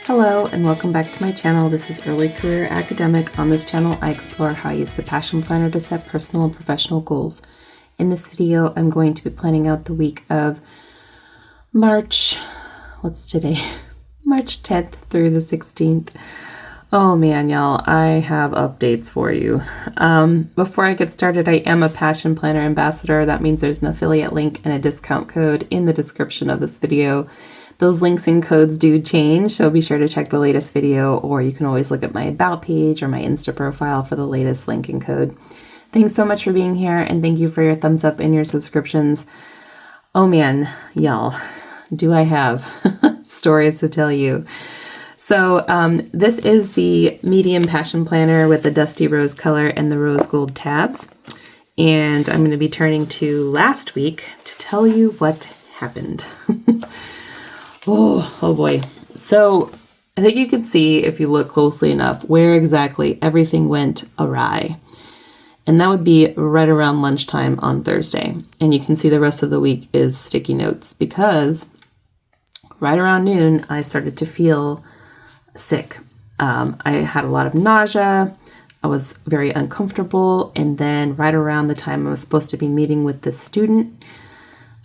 Hello and welcome back to my channel. This is Early Career Academic. On this channel, I explore how I use the Passion Planner to set personal and professional goals. In this video, I'm going to be planning out the week of March 10th through the 16th. Oh man, y'all, I have updates for you. Before I get started, I am a Passion Planner ambassador. That means there's an affiliate link and a discount code in the description of this video. Those links and codes do change, so be sure to check the latest video, or you can always look at my About page or my Insta profile for the latest link and code. Thanks so much for being here, and thank you for your thumbs up and your subscriptions. Oh man, y'all, do I have stories to tell you. So this is the medium Passion Planner with the dusty rose color and the rose gold tabs. And I'm going to be turning to last week to tell you what happened. Oh boy. So I think you can see, if you look closely enough, where exactly everything went awry. And that would be right around lunchtime on Thursday. And you can see the rest of the week is sticky notes, because right around noon, I started to feel sick. I had a lot of nausea. I was very uncomfortable. And then right around the time I was supposed to be meeting with this student,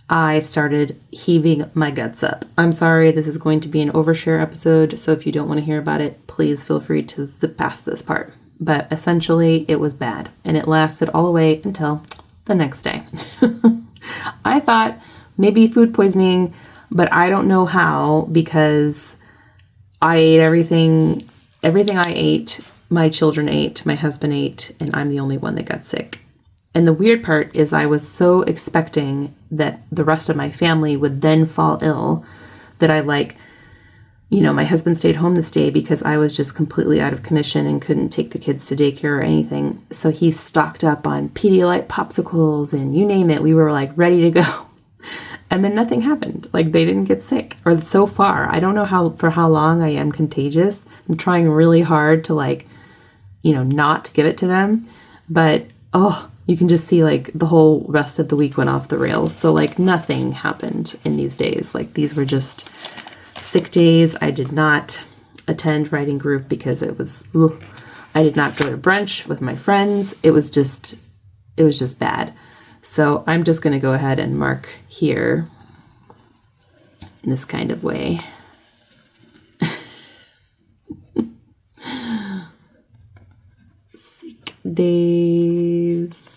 I started heaving my guts up. I'm sorry, this is going to be an overshare episode, so if you don't want to hear about it, please feel free to zip past this part. But essentially, it was bad, and it lasted all the way until the next day. I thought maybe food poisoning, but I don't know how, because I ate everything I ate, my children ate, my husband ate, and I'm the only one that got sick. And the weird part is I was so expecting that the rest of my family would then fall ill that my husband stayed home this day because I was just completely out of commission and couldn't take the kids to daycare or anything. So he stocked up on Pedialyte popsicles and you name it. We were ready to go. And then nothing happened. They didn't get sick, or so far. I don't know for how long I am contagious. I'm trying really hard to not give it to them. But, you can just see the whole rest of the week went off the rails. So nothing happened in these days. These were just sick days. I did not attend writing group because I did not go to brunch with my friends. It was just bad. So I'm just going to go ahead and mark here in this kind of way. Sick days.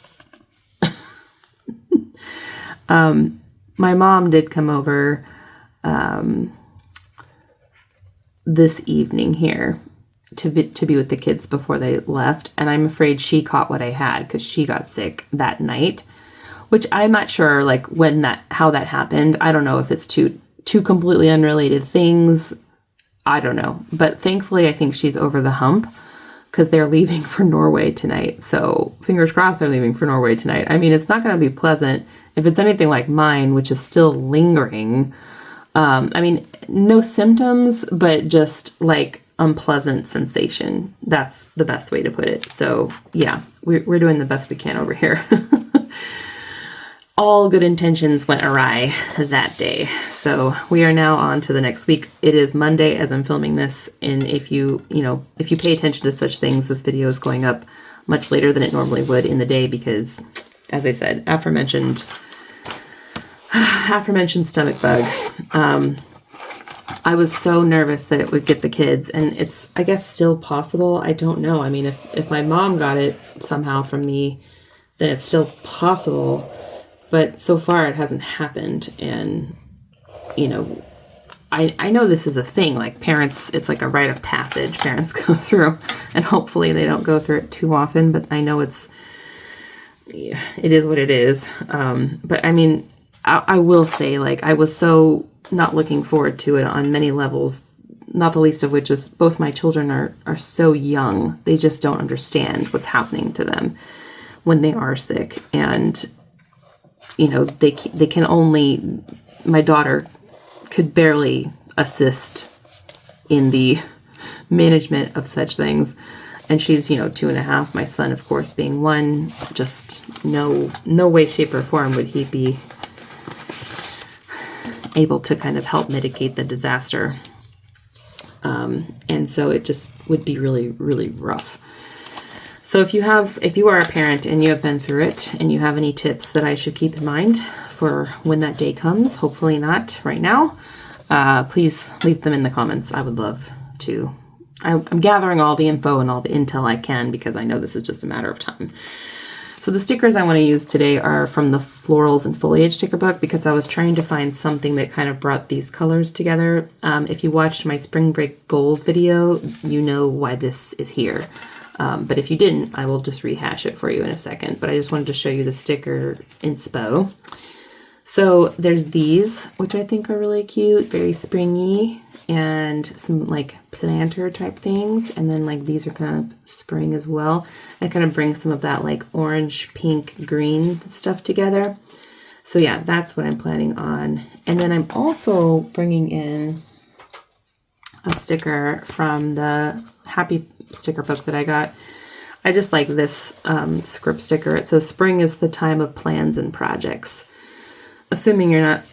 My mom did come over this evening here to be with the kids before they left, and I'm afraid she caught what I had because she got sick that night, which I'm not sure how that happened. I don't know if it's two completely unrelated things. I don't know, but thankfully I think she's over the hump, because they're leaving for Norway tonight. So fingers crossed they're leaving for Norway tonight. I mean, it's not going to be pleasant if it's anything like mine, which is still lingering. No symptoms, but just unpleasant sensation. That's the best way to put it. So yeah, we're doing the best we can over here. All good intentions went awry that day. So we are now on to the next week. It is Monday as I'm filming this. And if you pay attention to such things, this video is going up much later than it normally would in the day because, as I said, aforementioned stomach bug. I was so nervous that it would get the kids, and it's, I guess, still possible. I don't know. I mean, if my mom got it somehow from me, then it's still possible. But so far it hasn't happened. And, I know this is a thing. Parents, it's a rite of passage parents go through. And hopefully they don't go through it too often. But I know it is what it is. But I mean, I will say, I was so not looking forward to it on many levels. Not the least of which is both my children are so young. They just don't understand what's happening to them when they are sick. And they can only, my daughter could barely assist in the management of such things. And she's, 2.5. My son, of course, being 1, just no way, shape, or form would he be able to kind of help mitigate the disaster. And so it just would be really, really rough. So if you are a parent and you have been through it and you have any tips that I should keep in mind for when that day comes, hopefully not right now, please leave them in the comments. I would love to. I'm gathering all the info and all the intel I can because I know this is just a matter of time. So the stickers I want to use today are from the Florals and Foliage sticker book because I was trying to find something that kind of brought these colors together. If you watched my spring break goals video, you know why this is here. But if you didn't, I will just rehash it for you in a second. But I just wanted to show you the sticker inspo. So there's these, which I think are really cute, very springy, and some like planter type things. And then like these are kind of spring as well. I kind of bring some of that like orange, pink, green stuff together. So yeah, that's what I'm planning on. And then I'm also bringing in a sticker from the Happy sticker book that I got. I just like this script sticker. It says, "Spring is the time of plans and projects." Assuming you're not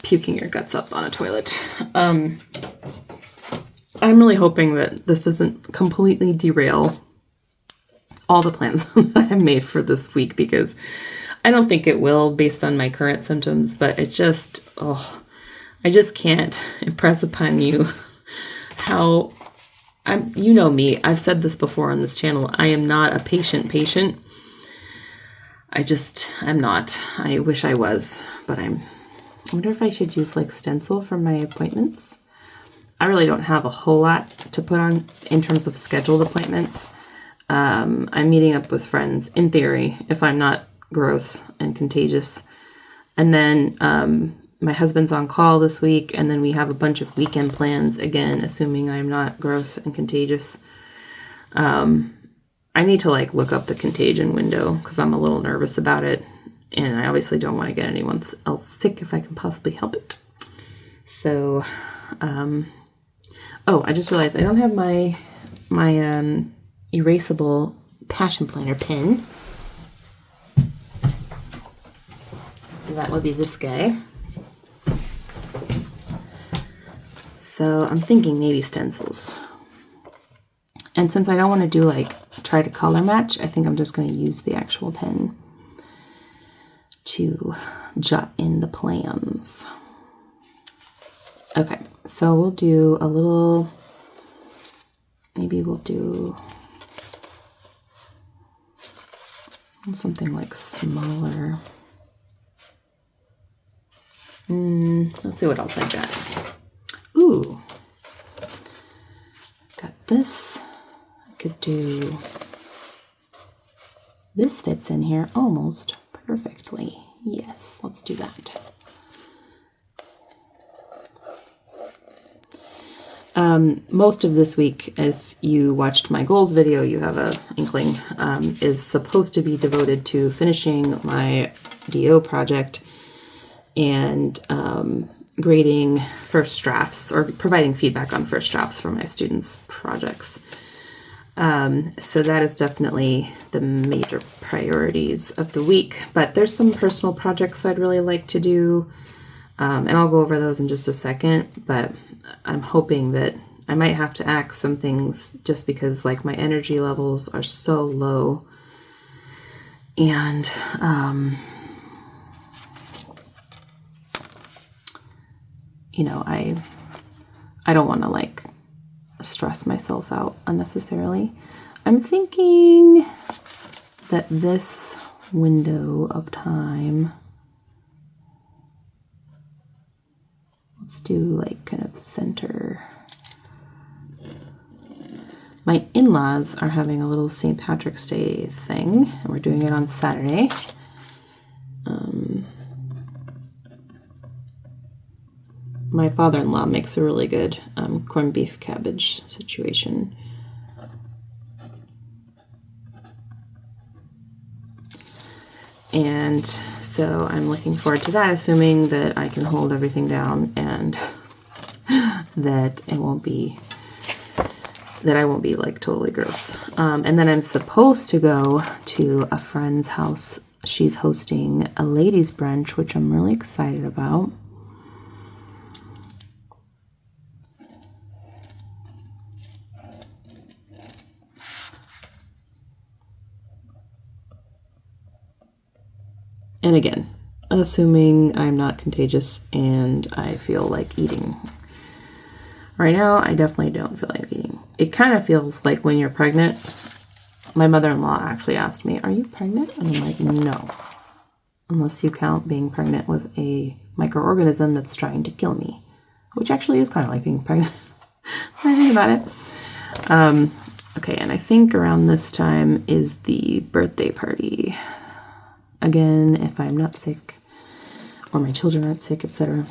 puking your guts up on a toilet. I'm really hoping that this doesn't completely derail all the plans that I have made for this week, because I don't think it will based on my current symptoms, but it just, I just can't impress upon you how you know me, I've said this before on this channel, I am not a patient. I'm not. I wish I was, but I wonder if I should use like stencil for my appointments. I really don't have a whole lot to put on in terms of scheduled appointments. I'm meeting up with friends, in theory, if I'm not gross and contagious. And then my husband's on call this week, and then we have a bunch of weekend plans, again, assuming I'm not gross and contagious. I need to like look up the contagion window because I'm a little nervous about it. And I obviously don't want to get anyone else sick if I can possibly help it. So, I just realized I don't have my erasable passion planner pen. That would be this guy. So I'm thinking maybe stencils. And since I don't want to do like try to color match, I think I'm just going to use the actual pen to jot in the plans. Okay, so we'll do a little, maybe we'll do something like smaller. Let's see what else I got. Ooh, got this. Could do, this fits in here almost perfectly. Yes, let's do that. Most of this week, if you watched my goals video, you have a inkling, is supposed to be devoted to finishing my DO project and grading first drafts or providing feedback on first drafts for my students' projects. So that is definitely the major priorities of the week, but there's some personal projects I'd really like to do. And I'll go over those in just a second, but I'm hoping that I might have to axe some things just because like my energy levels are so low. And, I don't want to like stress myself out unnecessarily. I'm thinking that this window of time, let's do like kind of center. My in-laws are having a little St. Patrick's Day thing, and we're doing it on Saturday. My father-in-law makes a really good corned beef cabbage situation. And so I'm looking forward to that, assuming that I can hold everything down and that I won't be like totally gross. And then I'm supposed to go to a friend's house. She's hosting a ladies' brunch, which I'm really excited about. And again, assuming I'm not contagious and I feel like eating. Right now, I definitely don't feel like eating. It kind of feels like when you're pregnant. My mother-in-law actually asked me, "Are you pregnant?" And I'm like, "No. Unless you count being pregnant with a microorganism that's trying to kill me." Which actually is kind of like being pregnant. When I think about it. Okay, and I think around this time is the birthday party. Again, if I'm not sick or my children aren't sick, etc.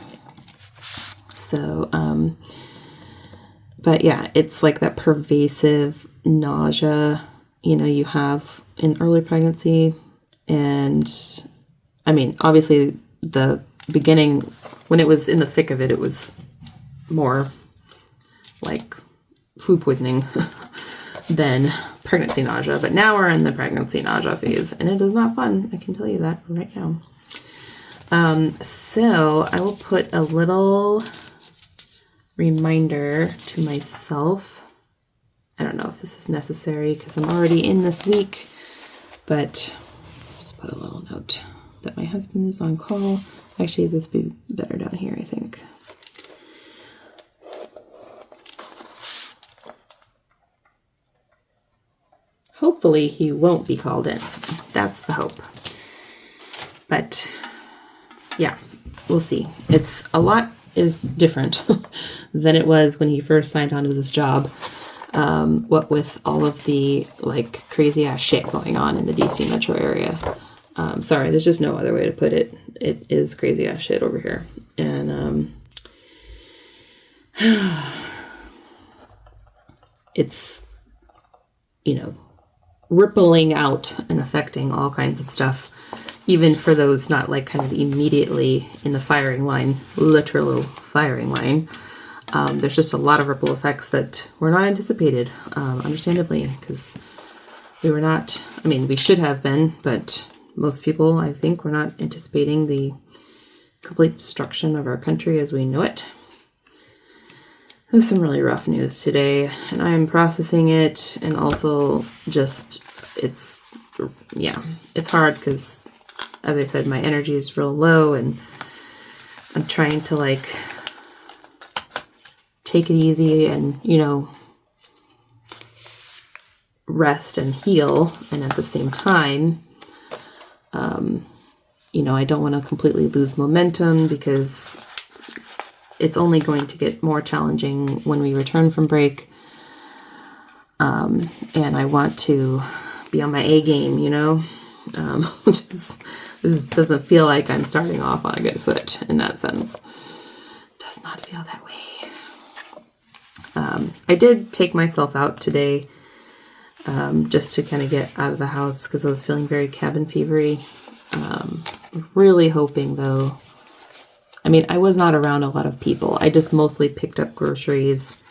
So, but yeah, it's like that pervasive nausea, you have in early pregnancy. And I mean, obviously the beginning, when it was in the thick of it, it was more like food poisoning than pregnancy nausea. But now we're in the pregnancy nausea phase, and it is not fun. I can tell you that right now. So I will put a little reminder to myself. I don't know if this is necessary because I'm already in this week, but just put a little note that my husband is on call. Actually, this would be better down here, I think. Hopefully he won't be called in. That's the hope. But yeah, we'll see. It's a lot is different than it was when he first signed on to this job. What with all of the like crazy ass shit going on in the DC metro area. Sorry, there's just no other way to put it. It is crazy ass shit over here. And it's, rippling out and affecting all kinds of stuff, even for those not like kind of immediately in the firing line, literal firing line. There's just a lot of ripple effects that were not anticipated, understandably, because we should have been, but most people, I think, were not anticipating the complete destruction of our country as we know it. There's some really rough news today, and I am processing it, and also just, it's hard because, as I said, my energy is real low, and I'm trying to, like, take it easy and, rest and heal, and at the same time, I don't want to completely lose momentum because it's only going to get more challenging when we return from break. And I want to be on my A game, this doesn't feel like I'm starting off on a good foot in that sense. Does not feel that way. I did take myself out today, just to kind of get out of the house because I was feeling very cabin fevery. Really hoping though, I was not around a lot of people. I just mostly picked up groceries.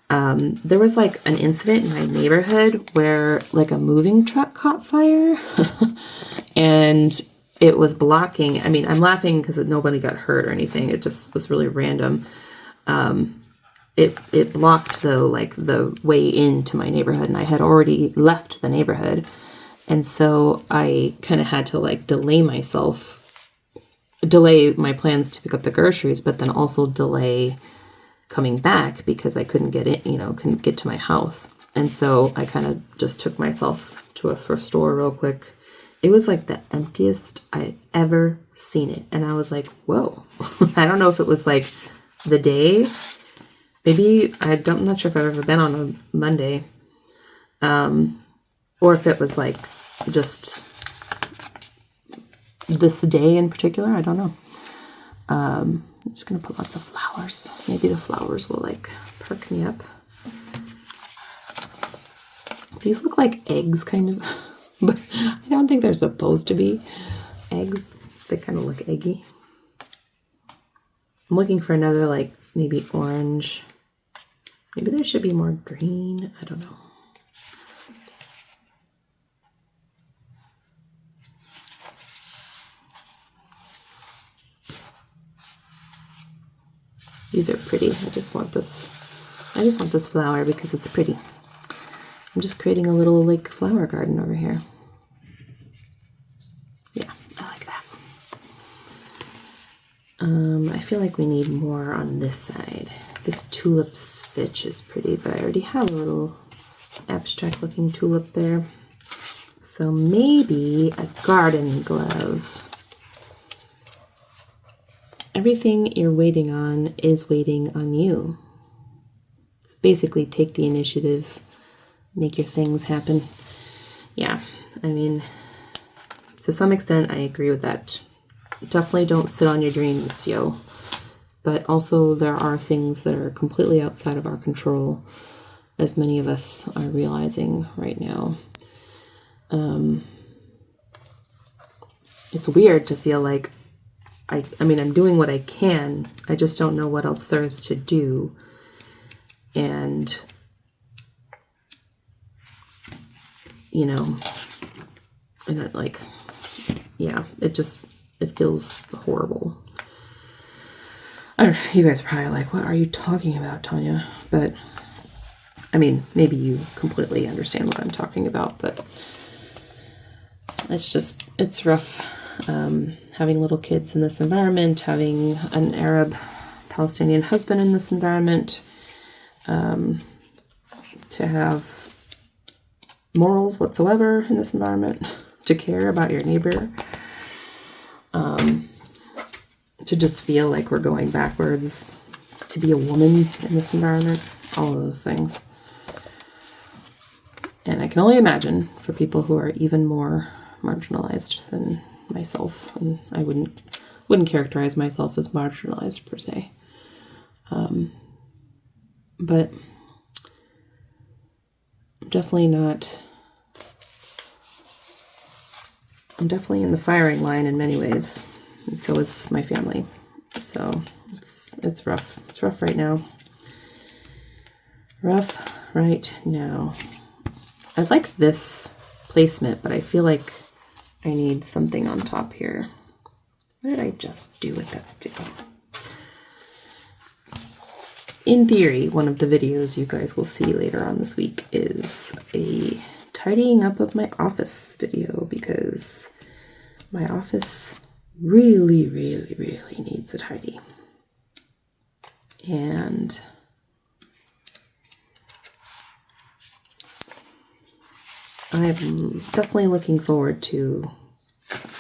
There was like an incident in my neighborhood where like a moving truck caught fire and it was blocking. I'm laughing because nobody got hurt or anything. It just was really random. It blocked though, like the way into my neighborhood, and I had already left the neighborhood. And so I kind of had to like delay my plans to pick up the groceries, but then also delay coming back because I couldn't get in, couldn't get to my house. And so I kind of just took myself to a thrift store real quick. It was like the emptiest I ever seen it. And I was like, whoa. I don't know if it was like the day. Maybe I'm not sure if I've ever been on a Monday. Or if it was like just this day in particular. I don't know. I'm just going to put lots of flowers. Maybe the flowers will like perk me up. These look like eggs kind of, but I don't think they're supposed to be eggs. They kind of look eggy. I'm looking for another like maybe orange. Maybe there should be more green. I don't know. These are pretty. I just want this flower because it's pretty. I'm just creating a little like flower garden over here. Yeah, I like that. I feel like we need more on this side. This tulip stitch is pretty, but I already have a little abstract looking tulip there. So maybe a garden glove. Everything you're waiting on is waiting on you. It's basically take the initiative, make your things happen. Yeah, I mean, to some extent, I agree with that. Definitely don't sit on your dreams, yo. But also, there are things that are completely outside of our control, as many of us are realizing right now. It's weird to feel like I mean, I'm doing what I can. I just don't know what else there is to do. And, you know, and it, like, yeah, it feels horrible. I don't know, you guys are probably like, what are you talking about, Tanya? But, I mean, maybe you completely understand what I'm talking about, but it's rough. Having little kids in this environment, having an Arab Palestinian husband in this environment, to have morals whatsoever in this environment, to care about your neighbor, to just feel like we're going backwards, to be a woman in this environment, all of those things. And I can only imagine for people who are even more marginalized than myself, and I wouldn't characterize myself as marginalized per se. But I'm definitely in the firing line in many ways, and so is my family. So it's rough. It's rough right now. Rough right now. I like this placement, but I feel like I need something on top here. What did I just do with that sticker? In theory, one of the videos you guys will see later on this week is a tidying up of my office video, because my office really, really, really needs a tidy. And I'm definitely looking forward to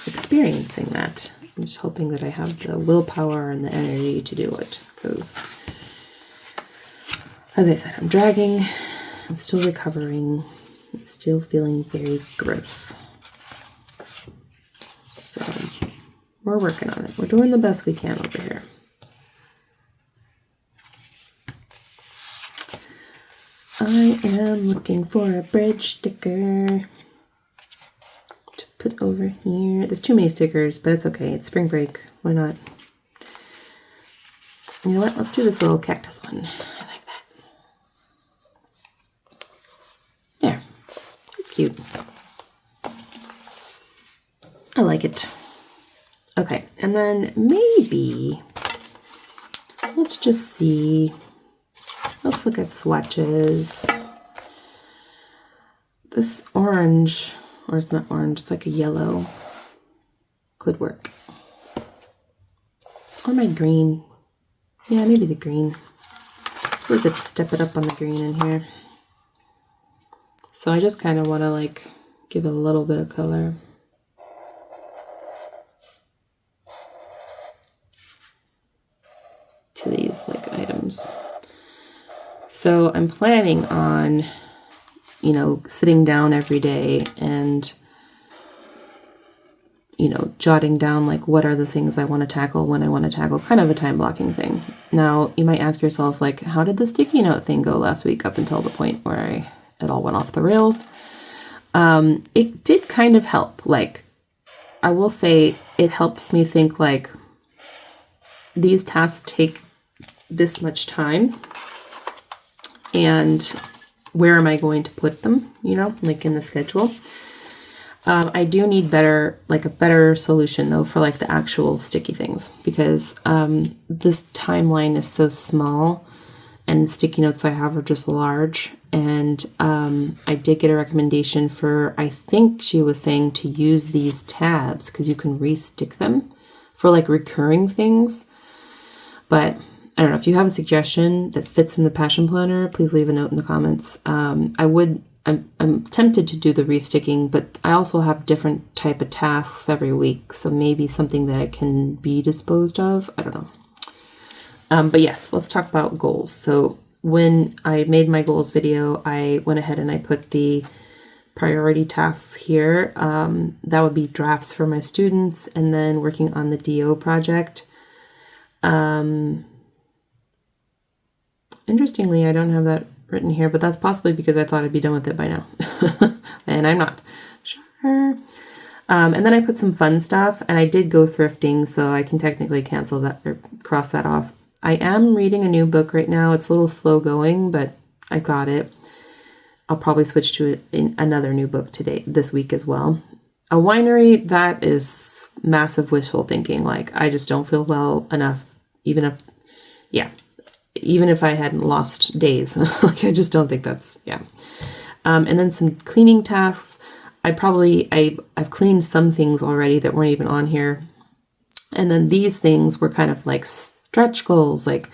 experiencing that. I'm just hoping that I have the willpower and the energy to do it, because, as I said, I'm dragging, I'm still recovering, I'm still feeling very gross. So, we're working on it. We're doing the best we can over here. I am looking for a bridge sticker to put over here. There's too many stickers, but it's okay. It's spring break. Why not? You know what? Let's do this little cactus one. I like that. There. It's cute. I like it. Okay, and then maybe let's just see. Let's look at swatches. This orange, or it's not orange, it's like a yellow, could work. Or my green. Yeah, maybe the green. We could step it up on the green in here. So I just kind of want to like give it a little bit of color. To these like items. So I'm planning on, you know, sitting down every day and, you know, jotting down like what are the things I want to tackle when I want to tackle, kind of a time blocking thing. Now, you might ask yourself, like, how did the sticky note thing go last week up until the point where it all went off the rails? It did kind of help. Like, I will say it helps me think like these tasks take this much time. And where am I going to put them, you know, like in the schedule? I do need a better solution though for like the actual sticky things, because this timeline is so small and the sticky notes I have are just large. And I did get a recommendation for, I think she was saying to use these tabs because you can re-stick them for like recurring things. But I don't know, if you have a suggestion that fits in the passion planner, please leave a note in the comments. I'm tempted to do the resticking, but I also have different type of tasks every week. So maybe something that I can be disposed of. I don't know. But yes, let's talk about goals. So when I made my goals video, I went ahead and I put the priority tasks here. That would be drafts for my students and then working on the DO project. Interestingly, I don't have that written here, but that's possibly because I thought I'd be done with it by now. And I'm not. Sure. And then I put some fun stuff, and I did go thrifting, so I can technically cancel that or cross that off. I am reading a new book right now. It's a little slow going, but I got it. I'll probably switch to another new book this week as well. A winery, that is massive wishful thinking. Like, I just don't feel well enough, even if I hadn't lost days. Like, I just don't think that's, yeah. And then some cleaning tasks. I've cleaned some things already that weren't even on here. And then these things were kind of like stretch goals, like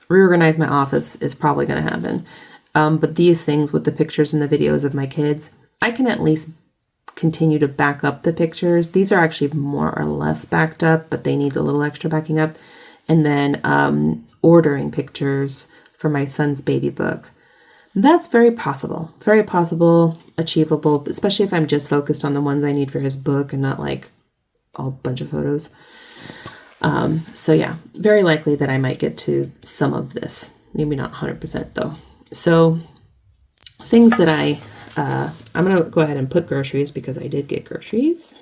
reorganize my office is probably going to happen. But these things with the pictures and the videos of my kids, I can at least continue to back up the pictures. These are actually more or less backed up, but they need a little extra backing up. And then ordering pictures for my son's baby book. That's very possible, achievable, especially if I'm just focused on the ones I need for his book and not like a bunch of photos. So yeah, very likely that I might get to some of this. Maybe not 100% though. So things that I'm going to go ahead and put groceries because I did get groceries.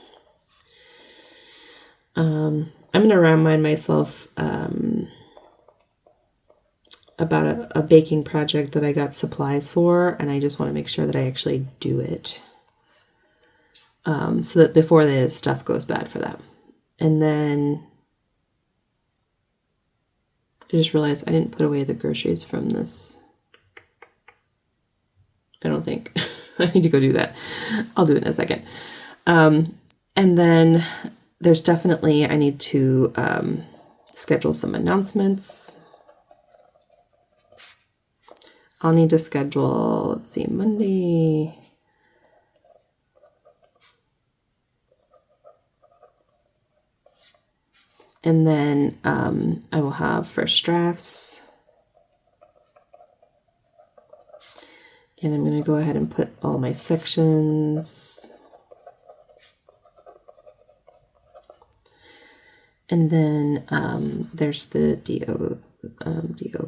I'm going to remind myself about a baking project that I got supplies for, and I just want to make sure that I actually do it so that before the stuff goes bad for that. And then I just realized I didn't put away the groceries from this. I don't think. I need to go do that. I'll do it in a second. And then there's definitely, I need to schedule some announcements. I'll need to schedule, let's see, Monday. And then I will have first drafts. And I'm going to go ahead and put all my sections. And then there's the DO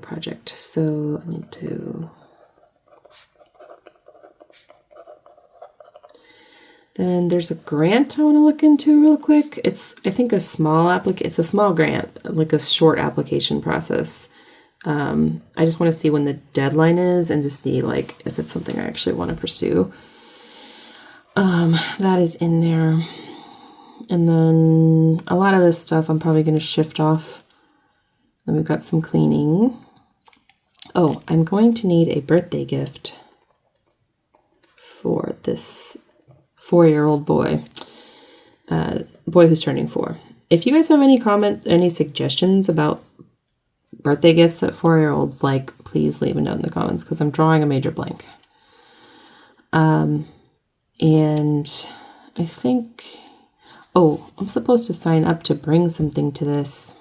project. So I need to. Then there's a grant I want to look into real quick. It's, I think, it's a small grant, like a short application process. I just want to see when the deadline is and to see like if it's something I actually want to pursue. That is in there. And then a lot of this stuff I'm probably going to shift off. Then we've got some cleaning. Oh, I'm going to need a birthday gift for this 4-year-old boy. Boy who's turning 4. If you guys have any suggestions about birthday gifts that 4-year-olds like, please leave a note in the comments because I'm drawing a major blank. And I think, I'm supposed to sign up to bring something to this.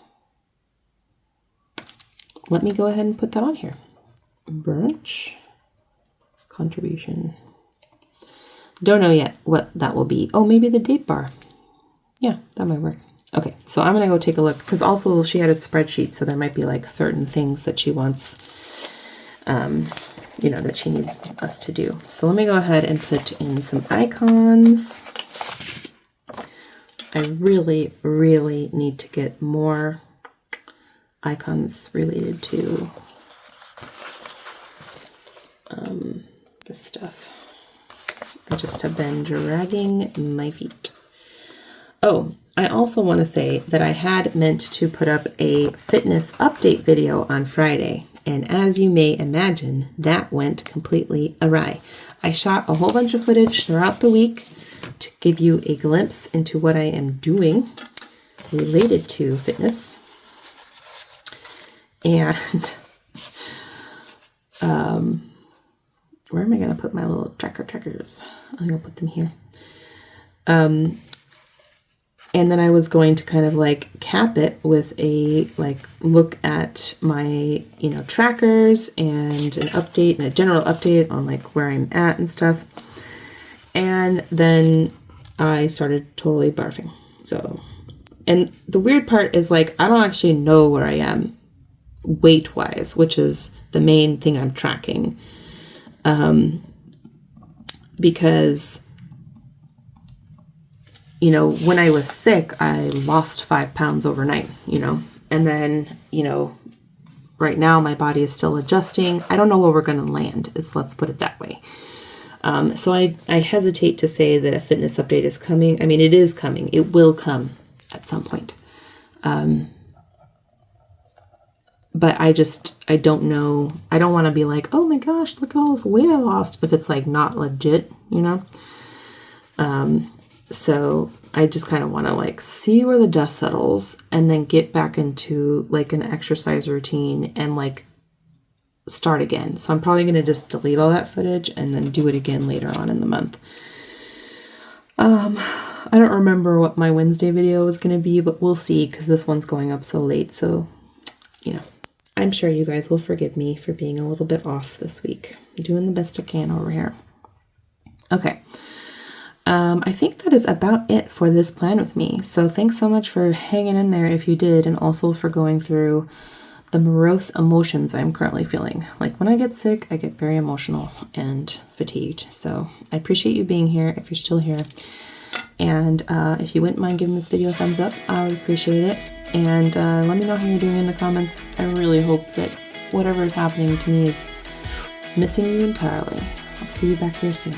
Let me go ahead and put that on here. Brunch contribution. Don't know yet what that will be. Oh, maybe the date bar. Yeah, that might work. Okay, so I'm going to go take a look because also she had a spreadsheet, so there might be like certain things that she wants, that she needs us to do. So let me go ahead and put in some icons. I really, really need to get more icons related to this stuff. I just have been dragging my feet. Oh, I also want to say that I had meant to put up a fitness update video on Friday, and as you may imagine, that went completely awry. I shot a whole bunch of footage throughout the week to give you a glimpse into what I am doing related to fitness. And where am I going to put my little trackers? I think I'll put them here. And then I was going to kind of like cap it with a like look at my, trackers and an update and a general update on like where I'm at and stuff. And then I started totally barfing. So, and the weird part is like, I don't actually know where I am weight wise, which is the main thing I'm tracking. Because when I was sick, I lost 5 pounds overnight, and then, right now my body is still adjusting. I don't know where we're going to land, let's put it that way. So I hesitate to say that a fitness update is coming. I mean, it is coming. It will come at some point. But I don't know. I don't want to be like, oh my gosh, look at all this weight I lost if it's like not legit, So I just kind of want to like see where the dust settles and then get back into like an exercise routine and like start again. So I'm probably going to just delete all that footage and then do it again later on in the month. I don't remember what my Wednesday video was going to be, but we'll see because this one's going up so late. So, I'm sure you guys will forgive me for being a little bit off this week. I'm doing the best I can over here. Okay. I think that is about it for this plan with me. So thanks so much for hanging in there if you did, and also for going through the morose emotions I'm currently feeling. Like when I get sick, I get very emotional and fatigued. So I appreciate you being here if you're still here. And if you wouldn't mind giving this video a thumbs up, I would appreciate it. And let me know how you're doing in the comments. I really hope that whatever is happening to me is missing you entirely. I'll see you back here soon.